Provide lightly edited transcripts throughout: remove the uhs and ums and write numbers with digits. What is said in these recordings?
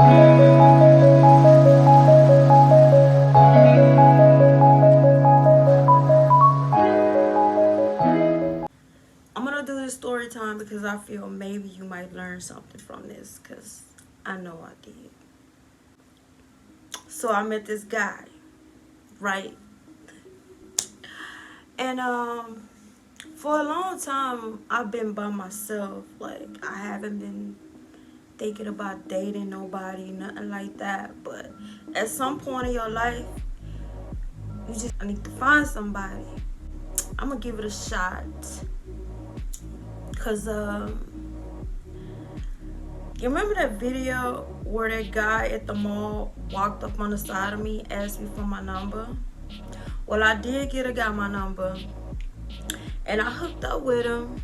I'm gonna do this story time because I feel maybe you might learn something from this, because I know I did. So I met this guy, right? And for a long time I've been by myself. Like, I haven't been thinking about dating nobody, nothing like that. But at some point in your life, you just need to find somebody. I'm gonna give it a shot. Cause you remember that video where that guy at the mall walked up on the side of me, asked me for my number? Well, I did get a guy my number, and I hooked up with him.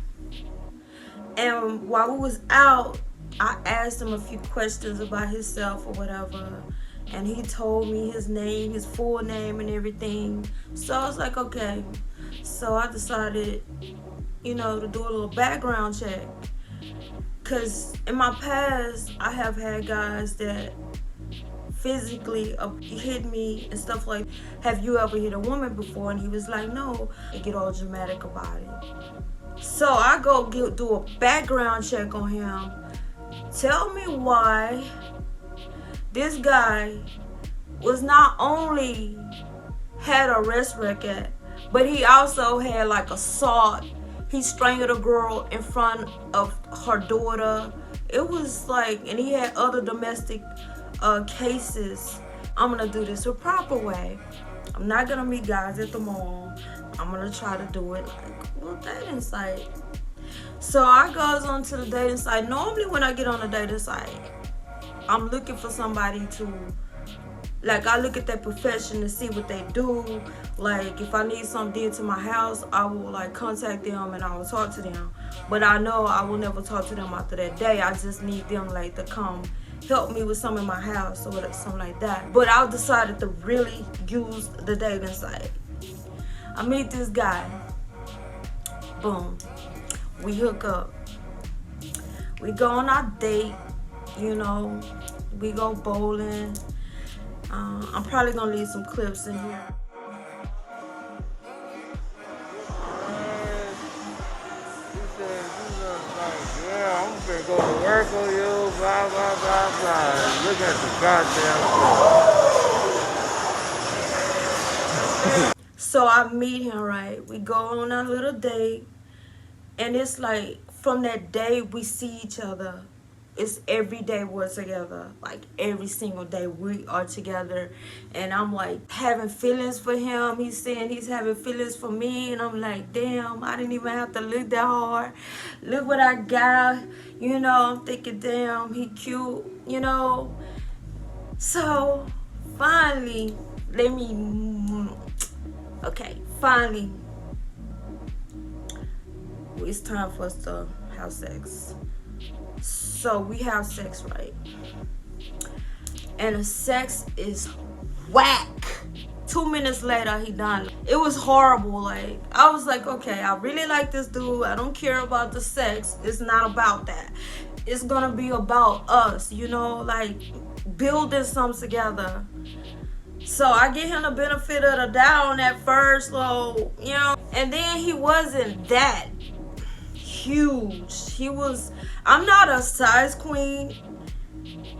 And while we was out, I asked him a few questions about himself or whatever, and he told me his name, his full name and everything. So I was like, okay. So I decided, to do a little background check. Because in my past, I have had guys that physically hit me and stuff like, have you ever hit a woman before? And he was like, no. And get all dramatic about it. So I go do a background check on him. Tell me why this guy was not only had a arrest record, but he also had like assault. He strangled a girl in front of her daughter. It was like, and he had other domestic cases. I'm gonna do this a proper way. I'm not gonna meet guys at the mall. I'm gonna try to do it like a little dating site. So I goes onto the dating site. Normally when I get on a dating site, I'm looking for somebody to, like, I look at their profession to see what they do. Like, if I need something did to my house, I will like contact them and I will talk to them. But I know I will never talk to them after that day. I just need them like to come help me with something in my house or something like that. But I decided to really use the dating site. I meet this guy. Boom. We hook up. We go on our date. We go bowling. I'm probably gonna leave some clips in here. Yeah, I'm gonna go to work on you, blah, blah, blah, blah. Look at the goddamn. So I meet him, right? We go on our little date. And it's like, from that day, we see each other. It's every day we're together. Like, every single day we are together. And I'm like having feelings for him. He's saying he's having feelings for me. And I'm like, damn, I didn't even have to look that hard. Look what I got. I'm thinking, damn, he cute, So, finally, finally, it's time for us to have sex. So we have sex, right? And the sex is whack. 2 minutes later, he done. It was horrible. Like, I was like, okay, I really like this dude. I don't care about the sex. It's not about that. It's gonna be about us, like building something together. So I get him the benefit of the doubt on that first little, and then he wasn't that huge. I'm not a size queen.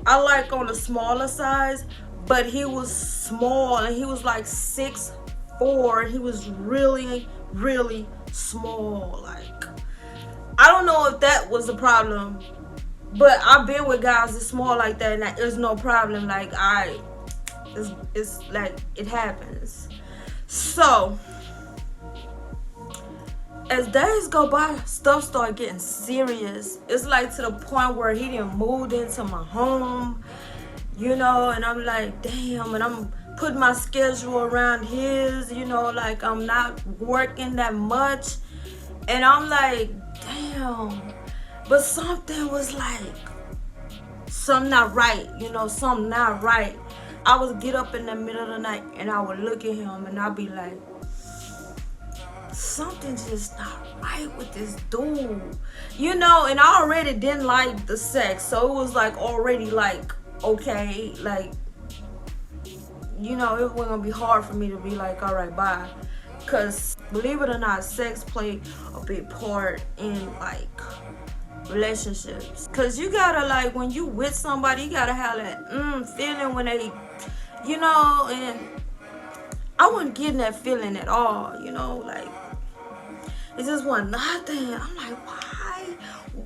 I like on the smaller size, but he was small, and he was like 6'4". He was really, really small. Like, I don't know if that was a problem, but I've been with guys that's small like that, and there's no problem. Like, it's like, it happens. So as days go by, stuff started getting serious. It's like to the point where he didn't move into my home, and I'm like, damn, and I'm putting my schedule around his, like I'm not working that much. And I'm like, damn. But something was like, something not right, something not right. I would get up in the middle of the night and I would look at him and I'd be like, something's just not right with this dude, and I already didn't like the sex, so it was like already like okay, like, you know, it wasn't gonna be hard for me to be like, all right, bye. Cause believe it or not, sex played a big part in like relationships. Cause you gotta, like, when you with somebody, you gotta have that feeling when they, you know, and I wasn't getting that feeling at all, you know, like it just wasn't nothing. I'm like,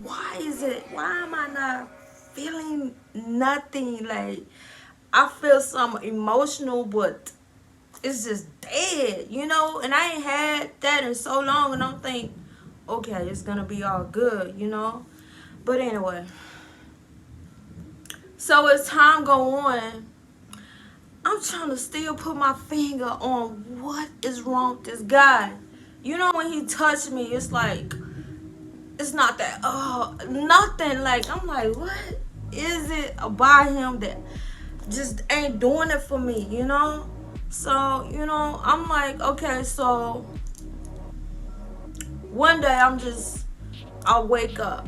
why is it, why am I not feeling nothing? Like, I feel some emotional, but it's just dead, you know? And I ain't had that in so long, and I'm think, okay, it's gonna be all good, you know? But anyway, so as time go on, I'm trying to still put my finger on what is wrong with this guy. You know, when he touched me, it's like, it's not that, nothing. Like, I'm like, what is it about him that just ain't doing it for me, you know? So, you know, I'm like, okay, so one day I'll wake up.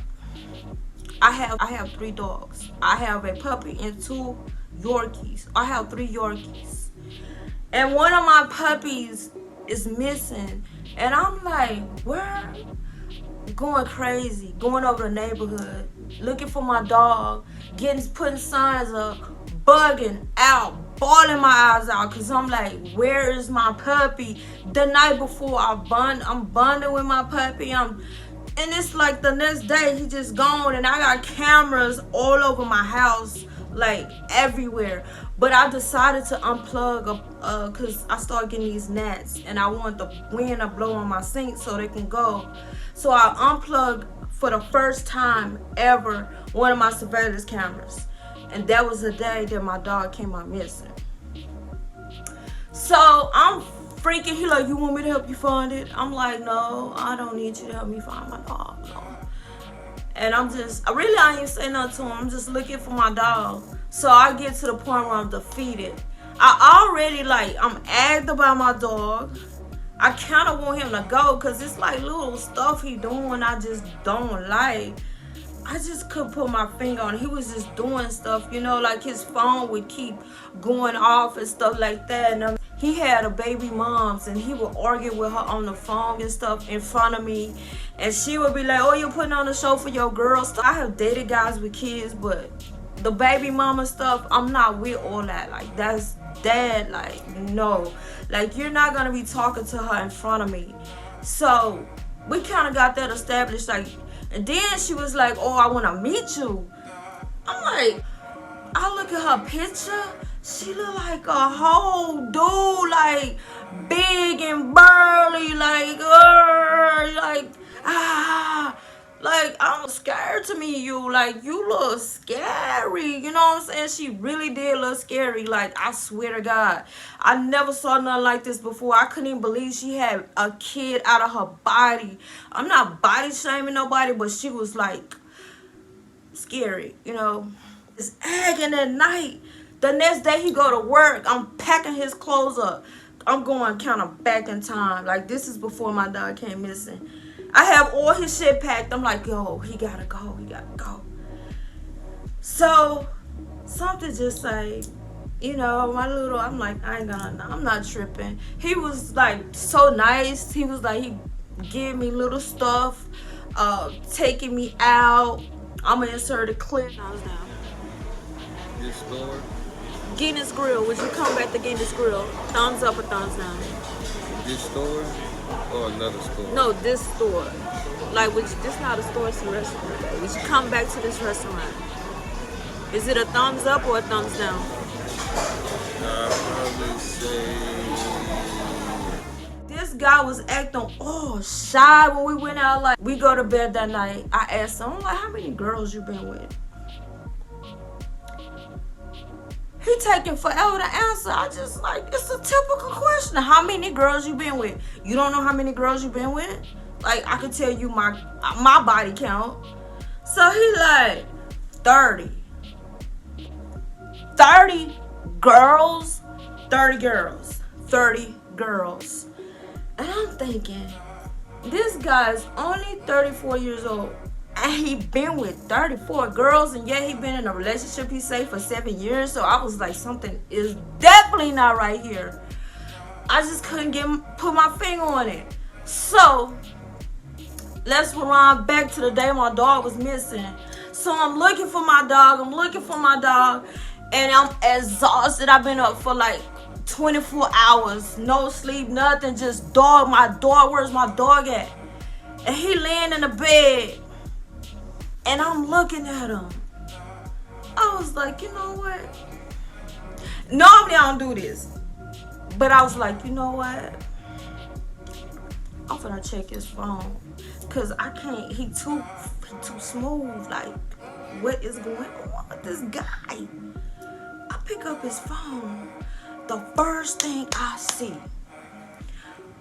I have 3 dogs. I have a puppy and 2 Yorkies. I have 3 Yorkies. And one of my puppies is missing. And I'm like, where? Going crazy, going over the neighborhood, looking for my dog, putting signs up, bugging out, bawling my eyes out, cause I'm like, where is my puppy? The night before I'm bonding with my puppy, and it's like the next day he just gone, and I got cameras all over my house, like everywhere. But I decided to unplug cause I started getting these gnats, and I want the wind to blow on my sink so they can go. So I unplugged for the first time ever one of my surveillance cameras, and that was the day that my dog came out missing. So I'm freaking. He like, you want me to help you find it? I'm like, no, I don't need you to help me find my dog. No. And I ain't even say nothing to him. I'm just looking for my dog. So I get to the point where I'm defeated. I'm agged about my dog. I kind of want him to go because it's like little stuff he doing I just don't like. I just couldn't put my finger on it. He was just doing stuff, you know, like his phone would keep going off and stuff like that. And he had a baby moms, and he would argue with her on the phone and stuff in front of me. And she would be like, oh, you're putting on a show for your girls. I have dated guys with kids, but the baby mama stuff, I'm not with all that. Like, that's dead. Like, no. Like, you're not going to be talking to her in front of me. So we kind of got that established. Like, and then she was like, oh, I want to meet you. I'm like, I look at her picture. She look like a whole dude, like big and burly, like I'm scared to meet you. Like, you look scary. You know what I'm saying? She really did look scary. Like, I swear to God, I never saw nothing like this before. I couldn't even believe she had a kid out of her body. I'm not body shaming nobody, but she was like scary, you know. It's egging at night. The next day he go to work, I'm packing his clothes up. I'm going kind of back in time. Like, this is before my dog came missing. I have all his shit packed. I'm like, yo, he gotta go. He gotta go. So something just like, you know, I'm like, I'm not tripping. He was like so nice. He was like, he give me little stuff, taking me out. I'm gonna insert a clip. Thumbs down. This store? Guinness Grill. Would you come back to Guinness Grill? Thumbs up or thumbs down? This store or another store? No, this store. Like, this not a store, it's a restaurant. Would you come back to this restaurant? Is it a thumbs up or a thumbs down? I'd probably say... This guy was acting all shy when we went out. Like, we go to bed that night. I asked him, I'm like, how many girls you been with? He taking forever to answer. I just like, it's a typical question. How many girls you been with? You don't know how many girls you been with? Like, I could tell you my body count. So he like, 30. 30 girls? 30 girls. 30 girls. And I'm thinking, this guy's only 34 years old, And he been with 34 girls, and yet he been in a relationship, he say, for 7 years. So I was like, something is definitely not right here. I just couldn't put my finger on it. So let's run back to the day my dog was missing. So I'm looking for my dog, and I'm exhausted. I've been up for like 24 hours, no sleep, nothing, just my dog, where's my dog at? And he laying in the bed, and I'm looking at him. I was like, you know what? Normally I don't do this, but I was like, you know what? I'm gonna check his phone, cause I can't. He too smooth. Like, what is going on with this guy? I pick up his phone. The first thing I see,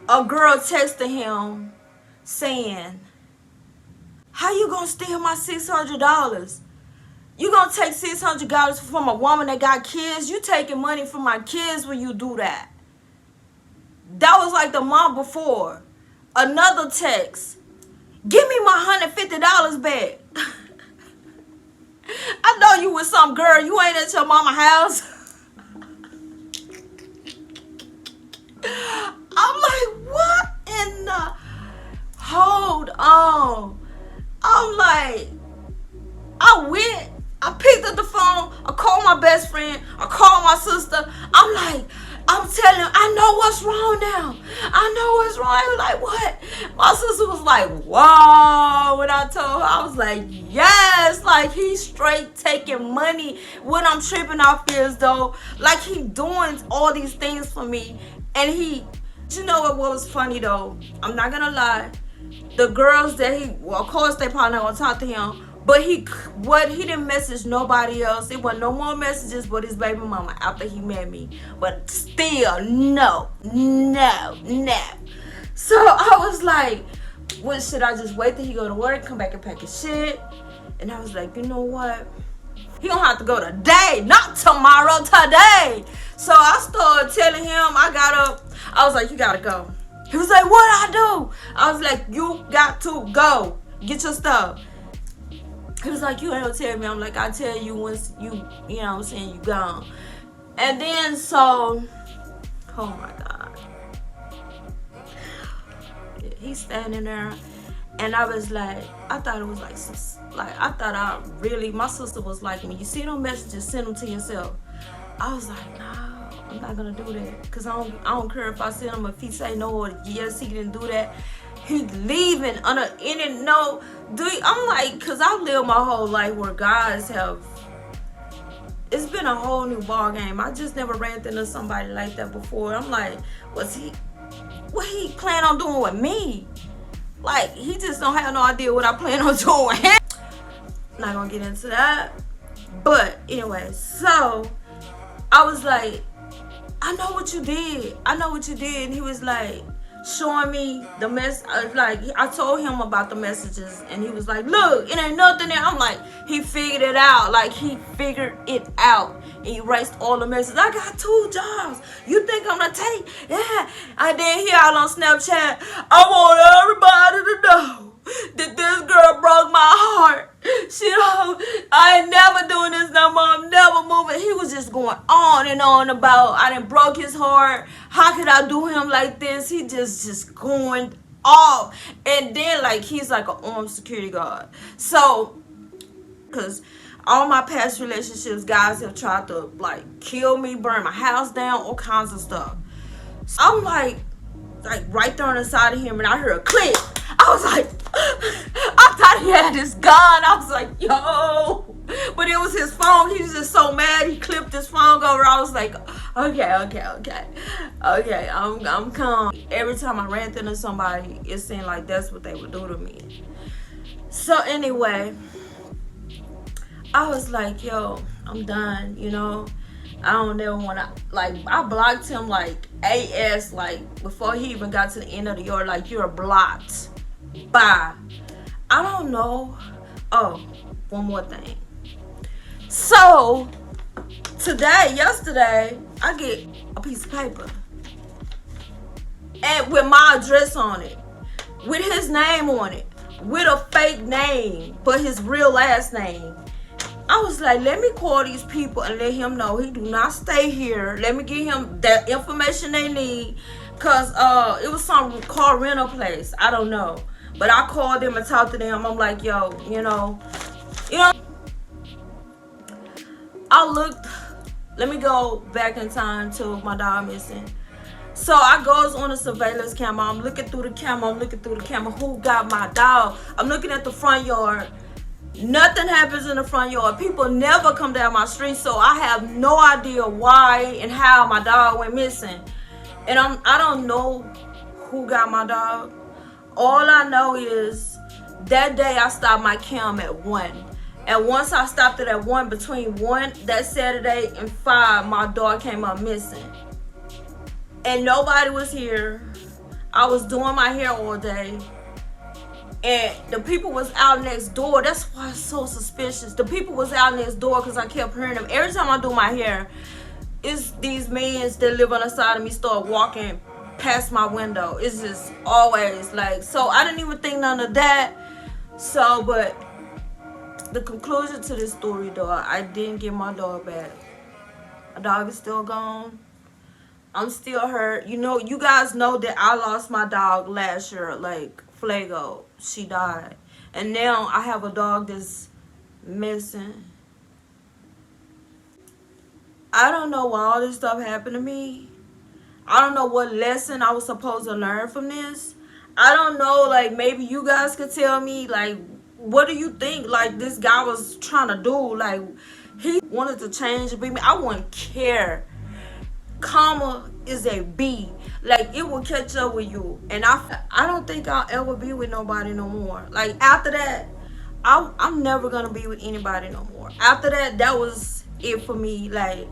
a girl texting him saying, "How you gonna steal my $600? You gonna take $600 from a woman that got kids? You taking money from my kids when you do that." That was like the month before. Another text, "Give me my $150 back." I know you with some girl. You ain't at your mama house. I'm like, what in the... Hold on. I'm like, I picked up the phone, I called my best friend, I called my sister. I'm telling him, I know what's wrong now. I know what's wrong. I was like, what? My sister was like, wow. When I told her, I was like, yes. Like, he's straight taking money. What I'm tripping off is, though, like, he doing all these things for me. And you know what was funny, though? I'm not going to lie. The girls that of course, they probably not going to talk to him. But he didn't message nobody else. It wasn't no more messages but his baby mama after he met me. But still, no. So I was like, what, should I just wait till he go to work, come back and pack his shit? And I was like, you know what? He don't have to go today, not tomorrow, today. So I started telling him, I got up. I was like, you gotta go. He was like, what I do? I was like, you got to go. Get your stuff. He was like, you ain't gonna tell me. I'm like, I'll tell you once you know what I'm saying, you gone. And then so, oh my God. He's standing there, and I was like, I thought it was my sister was like, when you see them messages, send them to yourself. I was like, no, I'm not gonna do that. Cause I don't care if I send him, if he say no or yes, he didn't do that. He leaving under any no. I'm like, cause I've lived my whole life where guys it's been a whole new ball game. I just never ran into somebody like that before. I'm like, what he plan on doing with me? Like, he just don't have no idea what I plan on doing with him. Not gonna get into that. But anyway, so I was like, I know what you did. And he was like, showing me the I told him about the messages, and he was like, look, it ain't nothing there. I'm like, he figured it out. Like, he figured it out. He erased all the messages. I got 2 jobs. You think I'm gonna take? Yeah. I did hear out on Snapchat, I want everybody to know that this girl broke my heart. I ain't never doing this no more. I'm never moving. He was just going on and on about, I done broke his heart. How could I do him like this? He just going off. And then, like, he's like an armed security guard. So, because all my past relationships, guys have tried to, like, kill me, burn my house down, all kinds of stuff. So I'm like right there on the side of him, and I heard a click. I was like, I thought he had his gun. I was like, yo. But it was his phone. He was just so mad. He clipped his phone over. I was like, okay, I'm calm. Every time I ran into somebody, it seemed like that's what they would do to me. So anyway, I was like, yo, I'm done, you know. I don't ever want to, like, I blocked him, like, AS, like, before he even got to the end of the yard, like, you're blocked. Bye. I don't know. Oh, one more thing. So, yesterday, I get a piece of paper. And with my address on it. With his name on it. with a fake name, but his real last name. I was like, let me call these people and let him know he do not stay here. Let me give him the information they need. Cause it was some car rental place. I don't know. But I called them and talked to them. I'm like, yo, you know. I looked, let me go back in time to my dog missing. So I goes on a surveillance camera. I'm looking through the camera. Who got my dog? I'm looking at the front yard. Nothing happens in the front yard. People never come down my street, so I have no idea why and how my dog went missing. And I don't know who got my dog. All I know is that day I stopped my cam at 1. And once I stopped it at 1, between 1 that Saturday and 5, my dog came up missing. And nobody was here. I was doing my hair all day. And the people was out next door. That's why it's so suspicious. The people was out next door because I kept hearing them. Every time I do my hair, it's these men that live on the side of me start walking past my window. It's just always like, so I didn't even think none of that. So, but the conclusion to this story, though, I didn't get my dog back. My dog is still gone. I'm still hurt. You know, you guys know that I lost my dog last year, like Flago. She died. And now I have a dog that's missing. I don't know why all this stuff happened to me. I don't know what lesson I was supposed to learn from this. I don't know, like, maybe you guys could tell me, like, what do you think, like, this guy was trying to do? Like, he wanted to change me. I wouldn't care. Karma is a B. Like, it will catch up with you. And I don't think I'll ever be with nobody no more. Like, after that, I'm never going to be with anybody no more. After that, that was it for me. Like,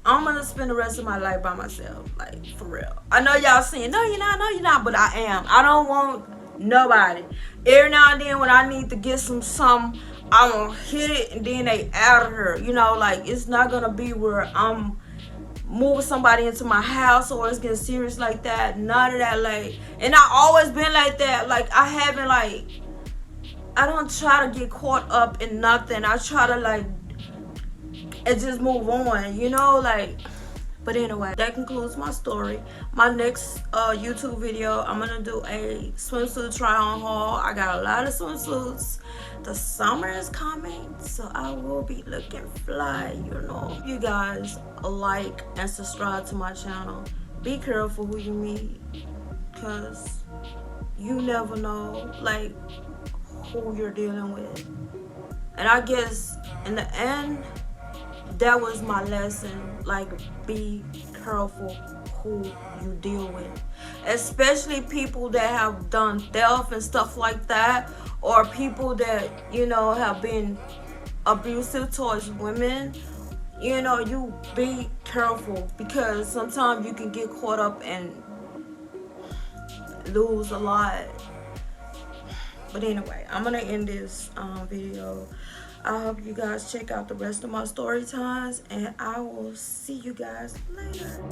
I'm going to spend the rest of my life by myself. Like, for real. I know y'all saying, no, you're not, no, you're not. But I am. I don't want nobody. Every now and then when I need to get some I'm going to hit it and then they out of her. You know, like, it's not going to be where I'm moving somebody into my house or it's getting serious like that. None of that. Like, and I always been like that. Like, I haven't, like, I don't try to get caught up in nothing. I try to, like, and just move on, you know, like. But anyway, that concludes my story. My next YouTube video, I'm gonna do a swimsuit try on haul. I got a lot of swimsuits. The summer is coming, so I will be looking fly, you know. You guys like and subscribe to my channel. Be careful who you meet, because you never know, like, who you're dealing with. And I guess in the end, that was my lesson. Like, be careful who you deal with, especially people that have done theft and stuff like that, or people that, you know, have been abusive towards women. You know, you be careful, because sometimes you can get caught up and lose a lot. But anyway, I'm gonna end this video. I hope you guys check out the rest of my story times, and I will see you guys later.